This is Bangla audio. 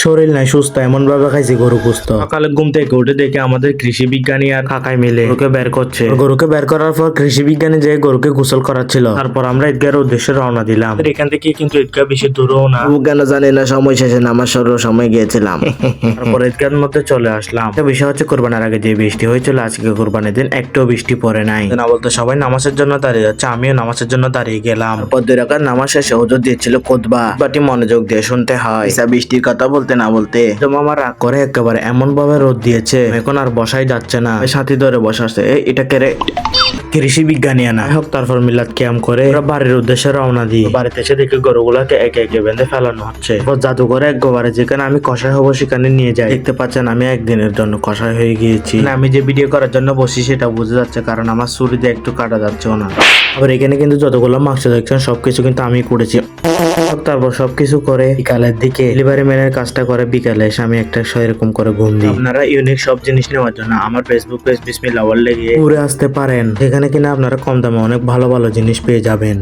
শরীর নাই সুস্থ এমন ভাবে খাইছি গরু কুস্ত। সকালে ঘুম থেকে উঠে দেখে আমাদের কৃষি বিজ্ঞানী আর কাকাই মিলে গরুকে বের করছে। গরুকে বের করার পর কৃষি বিজ্ঞানী যে গরুকে গোসল করাচ্ছিল। তারপর আমরা ঈদগাহের উদ্দেশ্যে রওনা দিলাম। এখান থেকে কিন্তু ঈদগাহ বেশি দূরও না। কেন জানি না, সময় শেষে নামাজ শুরুর সময় গিয়েছিলাম। তারপর ঈদগাহের মধ্যে চলে আসলাম। একটা বিষয় হচ্ছে কোরবানির আগে যে বৃষ্টি হয়েছিল, আজকে কোরবানির দিন একটুও বৃষ্টি পড়ে নাই। না বলতে সবাই নামাজের জন্য দাঁড়িয়ে যাচ্ছে, আমিও নামাজের জন্য দাঁড়িয়ে গেলাম। তারপর 2 রাকাত নামাজ শেষে হুজুর দিচ্ছিল খুতবাটি মনোযোগ দিয়ে শুনতে হয়। বৃষ্টির কথা বলতে না বলতে তো মামা রাগ করে একেবারে এমন ভাবে রোদ দিয়েছে, এখন আর বসাই যাচ্ছে না। সাথী ধরে বসাচ্ছে, এটা কেড়ে কৃষি বিজ্ঞানী আনা হোক। তারপর মিলাদ ক্যাম্প করে ওরা বাড়ির উদ্দেশ্যে রওনা দিই। বাড়িতে এসে দেখি গরুগুলাকে একে একে বেঁধে ফেলানো হচ্ছে। জাদুঘরে একবারে যেখানে আমি কষাই হবো সেখানে নিয়ে যাই। দেখতে পাচ্ছেন আমি একদিনের জন্য কষাই হয়ে গিয়েছি। আমি যে ভিডিও করার জন্য বসি সেটা বোঝা যাচ্ছে, কারণ আমার ছুরিতে একটু কাটা যাচ্ছে না। আবার এখানে কিন্তু যতগুলো মাংস দেখছেন সবকিছু কিন্তু আমি করেছি। তারপর সবকিছু করে বিকালের দিকে ডেলিভারি ম্যানের কাজটা করে বিকালে এসে আমি একটা এরকম করে ঘুম দিই। আপনারা ইউনিক সব জিনিস নেওয়ার জন্য আমার ফেসবুক পেজ বিসমিল্লাহ ওয়ার্ল্ড গিয়ে ঘুরে আসতে পারেন। সেখানে কিনা আপনারা কম দামে অনেক ভালো ভালো জিনিস পেয়ে যাবেন।